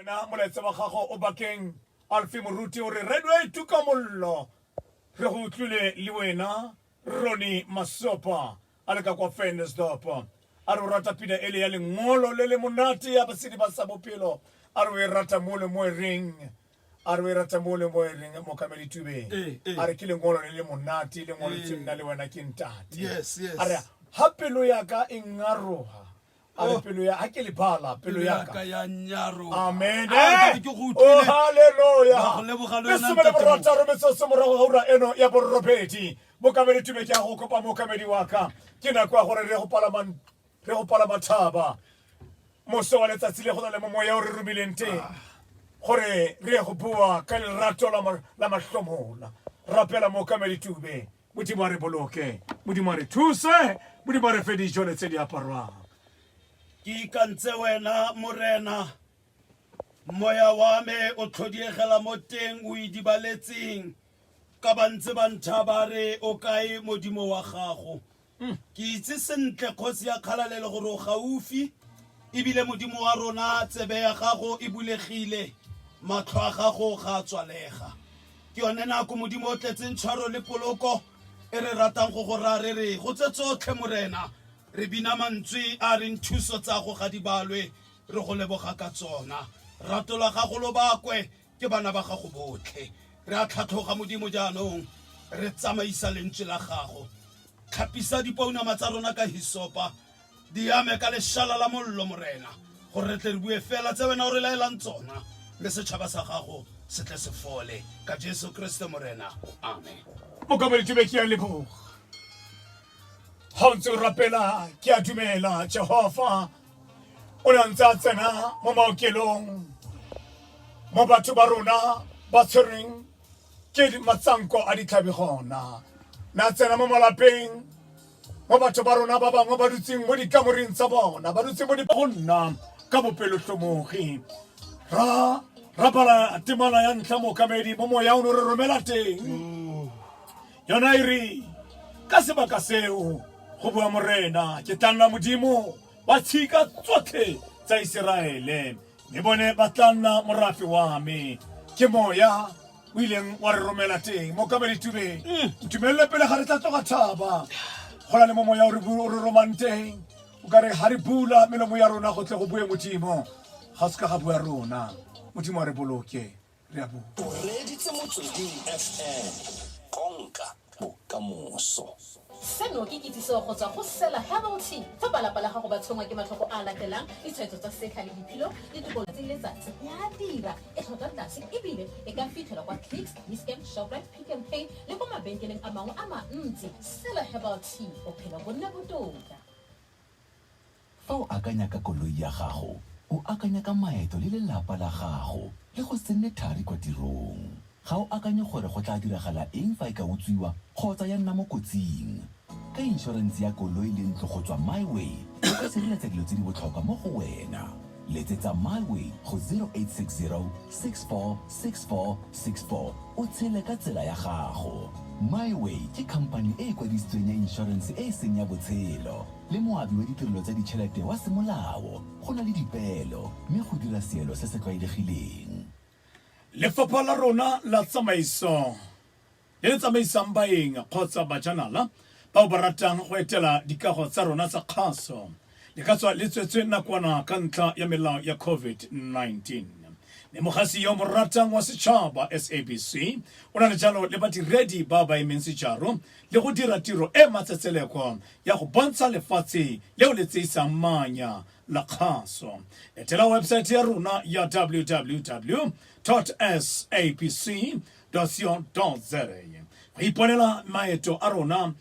wena molaetsa wa gago o bakeng Alfi Moruti o re redway tuka mollo re go utlwile le wena Ronnie Masopa a le ka kwa Ventersdorp a re o rata pina ele ya lengolo le le monate ya basedi ba sa bophelo a re o e rata mo le mo e reng a re o e rata mo le mo e reng Mokamedi Tube a re ke lengolo le le monate lengolo tse nna le wena ke ntate Yes. a re ha pelo ya ka e ngaroha a re pelo ya ha ke le bala pelo ya ka ya nyaro. amen ke go oh utlwile. hallelujah Ba go leboga le wena, le somele ntate borata re metso se morago ga ura eno ya borobedi Mokamedi Tube ke a go kopa mokamedi wa ka ke nako ya gore re go palama thaba moso wa letsatsi le go na le moya o re romileng teng gore re go bua ka lerato la mahlomola rapela Mokamedi Tube modimo a re boloke modimo a re thuse modimo a re fe dijo le tse di aparwang Ke ikantse wena morena moya wa me o tlhodiegela mo teng o idibaletseng ka bantse ba nthabare o kae modimo wa gago ke itse sentle kgosi ya kgalalele gore o gaufi ebile modimo wa rona tsebe ya gago e bulegile matlho a gago ga a tswalega ke yone nako modimo o tletseng tshwaro le poloko e re ratang go go ra re go tse tsotlhe morena re bina mantswe a reng thuso tsa go ga di balwe re go leboga ka tsona rato la gago lo bakwe ke bana ba gago botlhe re a tlhatlhoga modimo jaanong re tsamaisa lentswe la gago tlhapisa dipounama tsa rona ka hisopa di ame ka leshala la mollo morena gore re tle re bue fela tse wena o re laelang tsona le setšhaba sa gago se tle se fole ka Jesu Kriste morena amen Mokamedi Tube ke a leboga ha ntse o rapela ke a dumela Jehova o ne a ntse a tsena mo maokelong mo batho ba rona ba tshwereng ke matsanko a ditlhabi gona na tsena mo malapeng mo batho ba rona ba bangwe ba dutseng mo dikamoreng tsa bona ba dutseng mo go nna ka bopelotlhomogi ra bala temana ya ntlha mokamedi mo moya o ne re romela teng yona e re ka sebaka seo go bua morena ke tla nna modimo wa tshika tsotlhe tsa Iseraele mme bone ba tla nna morafi wa me ke moya o ileng wa re romela teng Mokamedi Tube ntumelele pele ga re tla tloga thaba go na le mo moya o re romang teng o ka re ha re bula melomo ya rona go tle go bue modimo ga se ka ga bua rona modimo a re boloke re a bua o reditse Motsweding FM konka bokamoso seno ke kitsiso go tswa go Sela Herbal Tea fa balapa la gago ba tshongwa ke matlhoko a latelang ditshwaetso tsa sekha le diphilo le dikolo tse letsatsi ya dira e tlhoka tlase ebile e ka fitlhelwa kwa Clicks, Dischem, Shoprite, Pick n Pay le kwa mabenkeleng a mangwe a mantsi Sela Herbal Tea o phela go nna botoka fa o akanya ka koloi ya gago o akanya ka maeto le lelapa la gago le go se nne thari kwa tirong ga o akanye gore go tla diragala eng fa e ka utswiwa kgotsa ya nna mo kotsing ka inšorense ya koloi le ntlo go tswa MyWay o ka sireletsa dilo tse di botlhokwa mo go wena letsetsa MyWay go 0860-646464 o tshele ka tsela ya gago MyWay ke khamphane e e kwadisitsweng ya inšorense e e seng ya botshelo le moabi wa ditirelo tsa ditšhelete wa semolao go na le dipeelo mme go dira seelo se se tlwaelegileng lefapha la rona la tsamaiso le tsamaisang baeng kgotsa bajanala bao ba ratang go etela dikago tsa rona tsa kgaso le ka tswa le tswetswe nakwana ka ntlha ya melao ya COVID-19 le mogasi yo mo ratang wa setšhaba SABC o na le jalo le badiredi ba ba emeng sejaro le go dira tiro e matsetseleko ya go bontsha lefatshe leo le tseisang manya la kgaso etela website ya rona ya www.sabc.co.za go iponela maeto a rona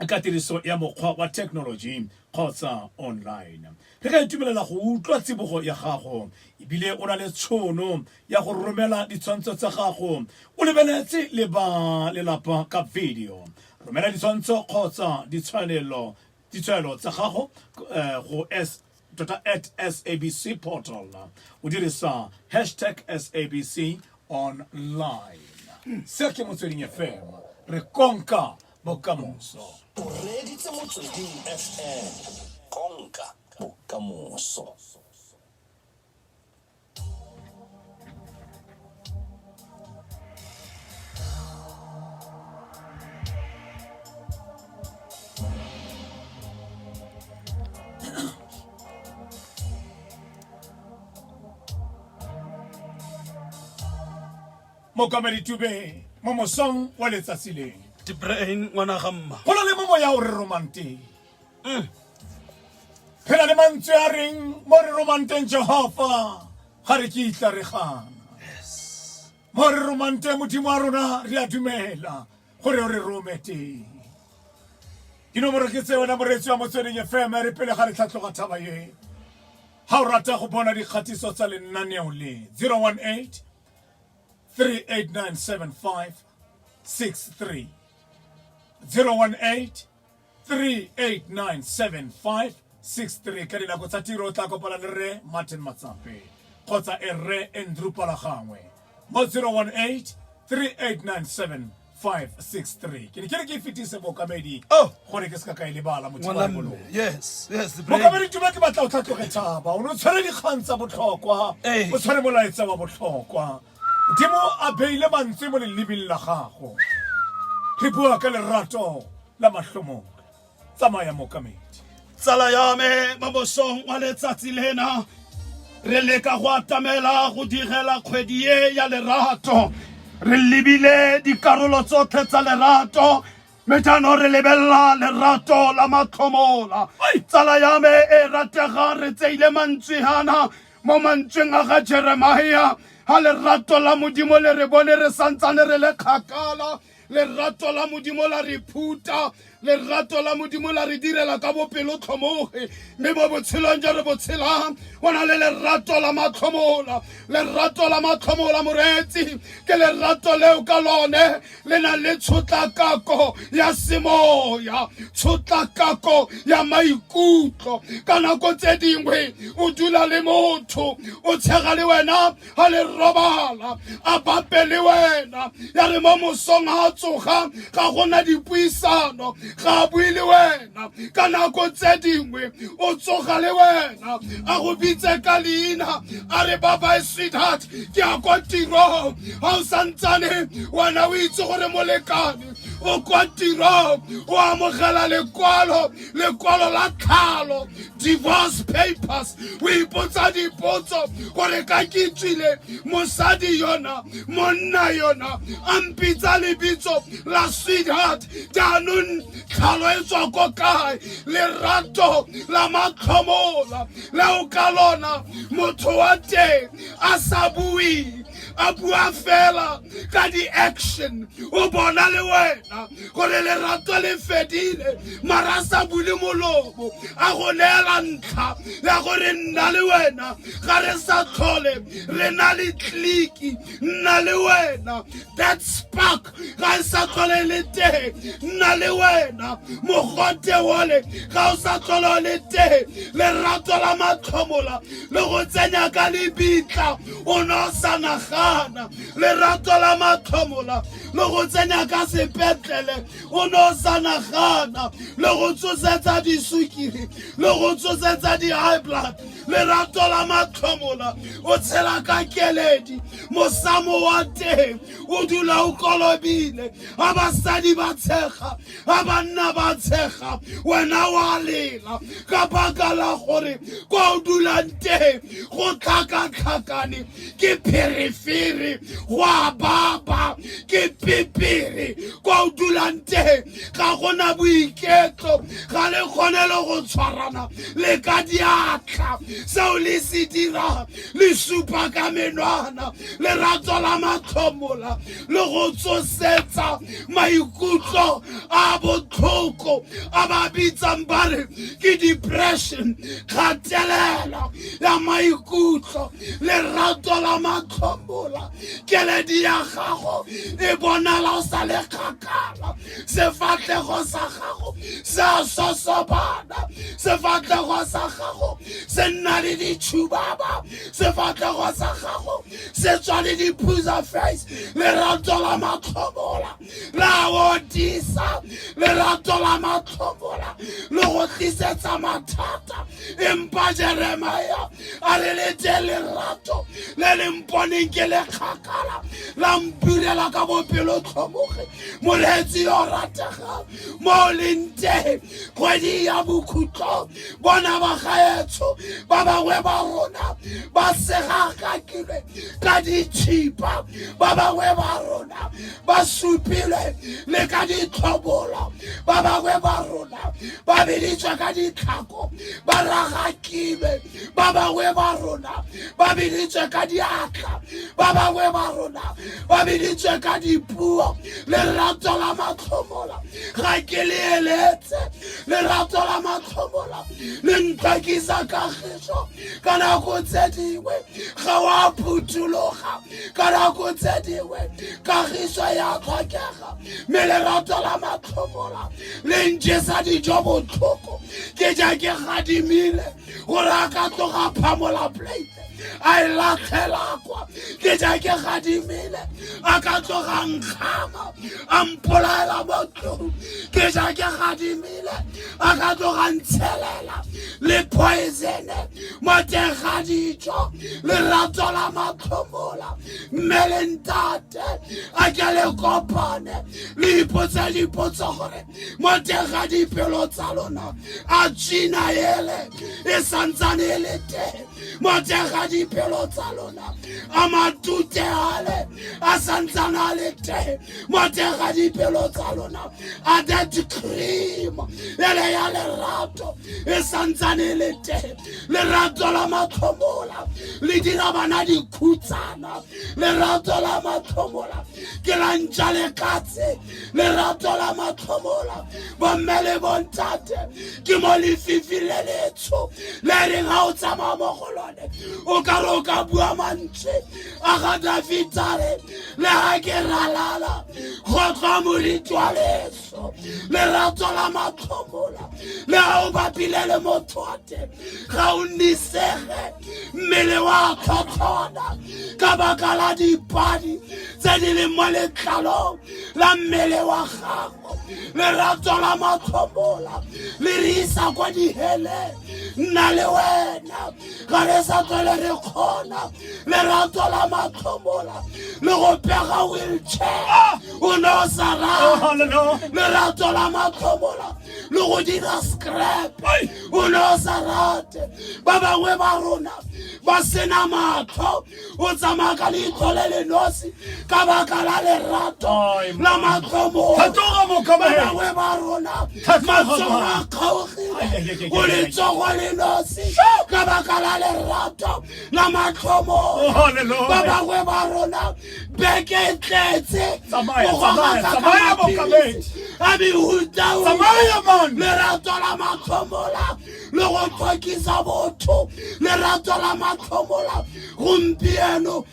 ka tiriso ya mokgwa wa technology kgotsa online re ka itumelela go utlwa tsibogo ya gago ebile o na le tshono ya go romela ditshwantsho tsa gago o lebeletse le ba lelapa ka video romela ditshwantsho kgotsa ditshwanelo tsa gago go @SABC portal o dirisa #SABC online se ke Motsweding FM re konka bokamoso o reditse Motsweding FM konka bokamoso Mokamedi Tube mo mosong wa letsatsi le. Brain ngwana ga mma. Go na le mo ya o re romante. Phela le mantswe a reng mo re romanteng Jehova ga re ke itla re gana. Mo re romante modimo wa rona re a dumela gore o re romete. Dinomoro ke tse wena moretsi wa Motsweding FM re pele ga re tlhatloga thaba ye. Ha o rata go bona dikgatiso tsa lenaneo le 018 3897563 018 3897563 ka dinako tsa tiro o tla kopana le Rre Martin Matsape kgotsa Rre Andrew Palagangwe mo 018 3897563 ke ne ke re ke fetise Mokamedi gore ke se ka e lebala motho wa bolo. Yes, Mokamedi Tube ke batla o tlhatloge thaba o no tshwere dikgang tsa botlhokwa o tshwere molaetsa wa botlhokwa Modimo a beile mantswe mo lelebing la gago re bua ka lerato la mahlomo tsamaya Mokamedi. Tsala ya me mo mosong wa letsatsi lena re leka go atamela go digela kgwedi e ya lerato re lebile dikarolo tsotlhe tsa lerato metano re lebella lerato la matlhomola. Tsala ya me e ratega re tseile mantswe hana mo mantsweng a ga Jeremia ha lerato la modimo le re bone re santsane re le kgakala lerato la modimo la re phuta lerato la modimo la re direla ka bopelo tlhomoge mme mo botshelong jwa re botshelang go na le lerato la matlhomola moretsi ke lerato leo ka lone le na le tshotlakako ya semoya tshotlakako ya maikutlo ka nako tse dingwe o dula le motho o tshega le wena ha le robala a bape le wena ya re mo mosong ha tsoga ga gona dipuisano ga bue le wena ka nako tse dingwe o tsoga le wena a go bitse ka leina a re baba sweetheart ke a kwa tirong ha o santsane wena o itse gore molekane o kwa tirong o amogela lekwalo la tlhalo divorce papers o ipotsa dipotso gore ka ke tswile mosadi yona monna yona a mpitsa lebitso la sweetheart jaanong tlhalo e tswa ko kae lerato la matlhomola leo ka lona motho wa teng a sa bue a bua fela ka di-action o bona le wena gore lerato le fedile mara a sa bule molomo a go neela ntlha ya gore nna le wena ga re sa tlhole re na le tliki nna le wena that spark ga e sa tlhole le teng nna le wena mogote wole ga o sa tlhole le teng lerato la matlhomola le go tsenya ka lebitla o no sa nagana lerato la matlhomola le go tsenya ka sepetlele o no sa nagana le go tsosetsa disukiri le go tsosetsa di-high blood lerato la matlhomola o tshela ka keledi mosamo wa teng o dula o kolobile a basadi ba tshega a banna ba tshega wena wa lela ka baka la gore kwa o dulang teng go tlhakatlhakane ke periferi go a baba ke pipiri kwa o dulang teng ga gona boiketlo ga le kgone le go tshwarana le ka diatla seo le se dira le supa ka menwana lerato la matlhomola le go tsosetsa maikutlo a botlhoko a ba bitsang ba re ke depression kgatelelo ya maikutlo lerato la matlhomola keledi ya gago e bonala o sa le kgakala sefatlego sa gago se a sosobana sefatlego sa gago se nna le ditšhubaba sefatlego sa gago se tswa le diphusa face lerato la matlhomola la odisa lerato la matlhomola le go tlisetsa mathata empa Jeremia a re le te lerato le le mponeng ke le kgakala la mpurela ka bopelo tlhomoge moletsi yo ratega mo leng teng kgwedi ya bokhutlo bona ba gaetso ba bangwe ba rona ba segagakilwe ka ka ditšhipa ba bangwe ba rona ba supilwe le ka ditlhobola ba bangwe ba rona ba biditswe ka ditlhako ba ragakilwe ba bangwe ba rona ba biditswe ka diatla ba bangwe ba rona ba biditswe ka dipuo lerato la matlhomola ga ke le eletse lerato la matlhomola le ntlhakisa kagiso ka nako tse dingwe ga wa phuthuloga ka nako tse dingwe kagiso ya tlhokega mme lerato la matlhomola le njesa dijo botlhoko ke ja ke gadimile gore a ka tloga phamola plate a e latlhelakwa ke ja ke gadimile a ka tloga nkgama a mpolaela mo tlong ke ja ke gadimile a ka tloga ntshelela le poisene mo teng ga dijo lerato la matlhomola mme le ntate a ke le kopane le ipotsa dipotso gore mo teng ga dipelo tsa lona a tšhina ele e santsane e le teng mo teng ga dipelo tsa lona a matute ale a santsane a le teng mo teng ga dipelo tsa lona a that cream ele ya lerato e santsane e le teng lerato la matlhomola le dira bana dikhutsana lerato la matlhomola ke la ntša lekatse lerato la matlhomola bomme le bontate ke mo lefifi le letsho le reng ga o tsamaya mo go lone o ka re o ka bua mantše a ga dafitare le ga ke ralala go tloa moriti wa leso lerato la matlhomola le ga o bapile le motho wa teng ga o nisege mmele wa tlhotlhona ka baka la dipadi tse di leng mo letlalong la mmele wa gago lerato la matlhomola le re isa kwa dihele nna le wena ga re sa tlhole re kgona lerato la matlhomola le go pega wheelchair o ne o sa rate lerato la matlhomola le go dira scrap o ne o sa rate ba bangwe ba rona ba sena matlho o tsamaya ka leitlho le le nosi ka baka la lerato la matlhomola ba bangwe ba rona matsogo a kgaogile o letsogo le nosi ka baka la lerato la matlhomola ba bangwe ba rona beke e tletse go gogatsa ka mapilisi a mehutaui lerato la matlhomola le go tlhokisa botho lerato la matlhomola gompieno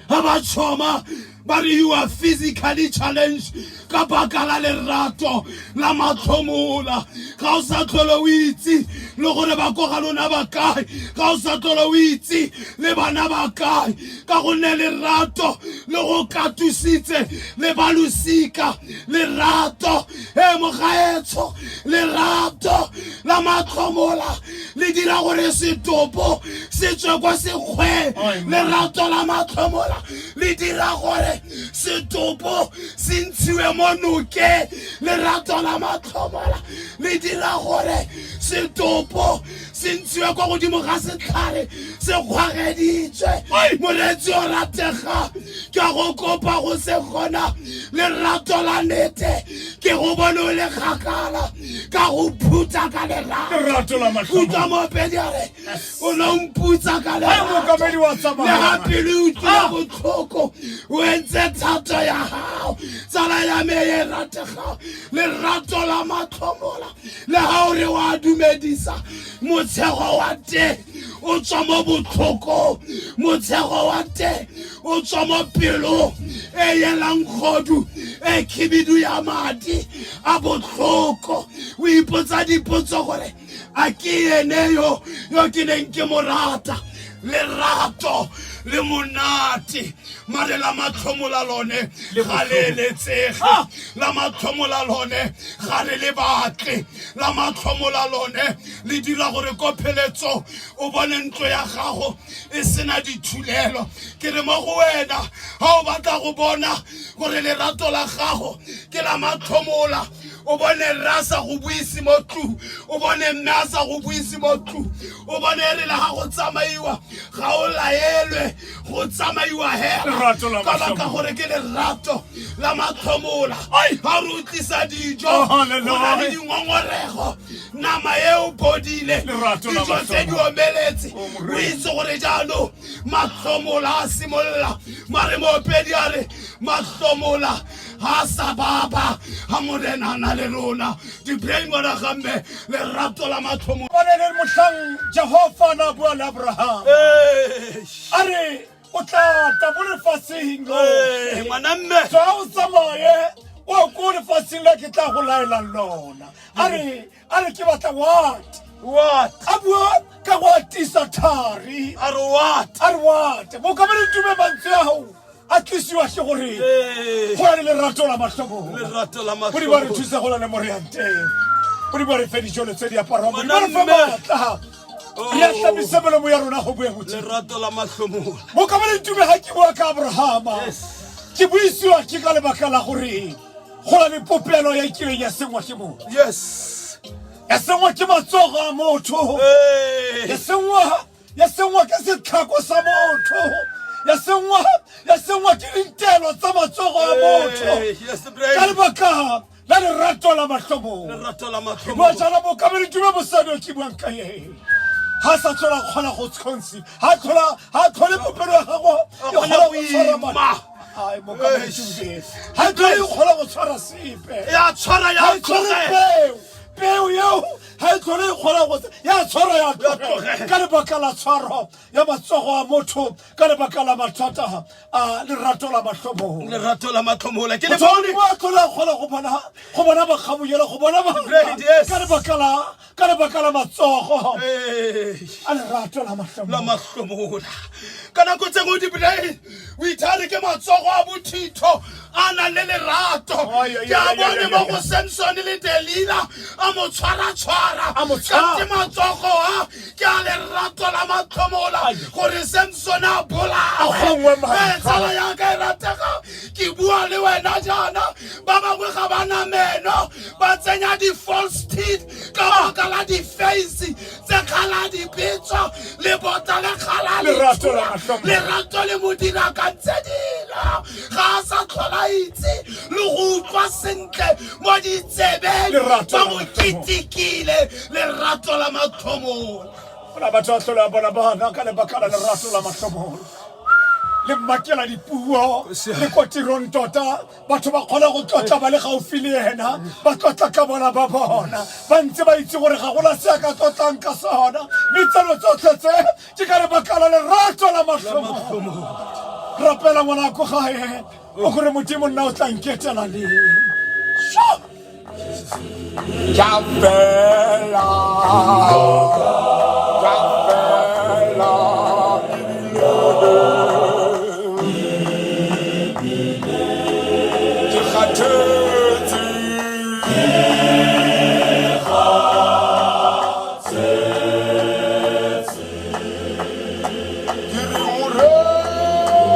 ga ba tšhoma ba re you are physically challenged ka baka la lerato la matlhomola ga o sa tlhole o itse le gore ba ko ga lona ba kae ga o sa tlhole o itse le bana ba kae ka gonne lerato le go katusitse le balosika lerato e mogaetsho lerato la matlhomola le dira gore setopo se tswe kwa sekgwe lerato la matlhomola le dira gore setopo se ntshiwe mo noke lerato la matlhomola le dira gore setopo se ntshiwe kwa godimo ga setlhare se kgwageditswe moretsi o ratega ke go kopa go se kgona lerato la nnete ke go bone o le kgakala ka go phutsa ka lerato putsa mopediare o ne o mputsa ka lerato le gape le utlwile botlhoko o entse thato ya gago tsala ya me e rategao lerato la matlhomola le ga o re wa dumedisa motshego wa teng o tswa mo botlhoko motshego wa teng o tswa mo pelo e yelang kgodu e khibidu ya madi a botlhoko o ipotsa dipotso gore a ke ene yo ke neng ke mo rata lerato le monate mare la matlhomola lone ga le eletsege la matlhomola lone ga re le batle la matlhomola lone le dira gore ko pheletso o bone ntlo ya gago e sena dithulelo ke re mo go wena ga o batla go bona gore lerato la gago ke la matlhomola o bone rasa go buisi mo tlu o bone masa go buisi mo tlu o bone re la ga go tsamaiwa ga o laelwe go tsamaiwa Lerato la hela ka matlhomola. gore ke lerato la matlhomola ga re utlisa dijo Oh, go na le hallelujah. dingongorego nama e o bodile Lerato la dijo tse di matlhomola. omeletse Oh, o morena. itse gore jaanong matlhomola a simolola mare moopedi a re matlhomola ga a sa baba ga morena a na le rona dipreng ngwana gamme lerato la matlhomola Bonele mohlang Jehova na bua le Abraham. A re o tla ta mo lefatsheng lo. ngwana mme Tswa o tsamaye o ko lefatsheng la ke tla go laela lona. A re ke batla what? what A bua ka go atisa thari. a re what A re what? Mo ka bele tume mantswe a hao. A tlisiwa ke gore go na le lerato la matlhomola. lerato la Go di ba re matlhomola thusa go la le moreanteng. Go di ba re fe dijole tse di aparwang. Go di ba re fe Ngwana mme. matla. Re a tlhabisa melomo ya rona go bue botse. lerato la matlhomola Mo ka bele tume ha ke bua ka Abrahama. Ke buisiwa ke ka lebaka la gore go na le popelo ya ikileng ya sengwa ke motho. yes Ya sengwa ke matsogo a motho. Ya sengwa ke setlhako sa motho. Ya sengwa ke ditelo tsa matsogo a motho. yes Ka brother lebaka la lerato la matlhomola. lerato la Bua matlhomola jana mo ka bele tume mosadi o ke buang ka ene. Ha sa tlhola kgona go tshontshe. Ha tlhole popelo ya gago e kgona go tshwara batho. Ai, mo ka bele tume. Ha tlhole e kgona go tshwara sepe. ya tshwara ya Ha e tshware tlogela peo eo ha e tlhole e kgona go ya tshwara ya tlogela ka lebaka la tshwaro ya matsogo a motho ka lebaka la mathata a lerato la matlhomola. lerato la matlhomola ke le Motho bone o a tlhola a kgona go bona bagabonyela go bona Great, yes. ka lebaka la matsogo Eh, a lerato la la matlhomola. matlhomola ka nako tse go dipolai o ithare ke matsogo a bothitho a nang le lerato Ai, ai, ke a ai, ai, bone ai, mo ai. go samson le delila a mo tshwara-tshwara A mo tshwara. kante matsogo a ke a lerato la matlhomola Ai. gore samson a A gongwe matlha. tsala ya ka e ratega ke bua le wena jaana ba bangwe ga bana meno ba tsenya di-false teeth ka baka la di-face tse kgala dipetso le bota le kgala Lerato la letsoa. matlhomola. lerato le mo dira ka ntse dilo ga a sa tlhola itse le go utlwa sentle mo ditsebeng Lerato ba la mo matlhomola. ketekile lerato la matlhomola Bona batho ba tlhola bona bana ka lebaka la lerato la matlhomola. Le makela dipuo le ko tirong tota batho ba kgona go tlotla ba le gaufi le ena ba tlotla ka bona ba bona ba ntse ba itse gore ga gona se a ka tlotlang ka sona metseno tsotlhe tse ke ka lebaka la lerato la matlhomola. Rapela ngwanako gae o gore modimo nna o tla nketela leng ja fela ke kgathetse ke re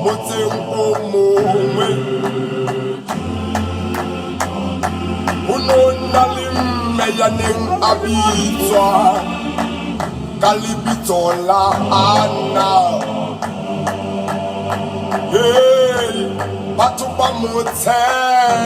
motseng o mongwe ho no na le mme ya neng a bitswa ka lebitso la Anna. Hey, batho ba mo tshepa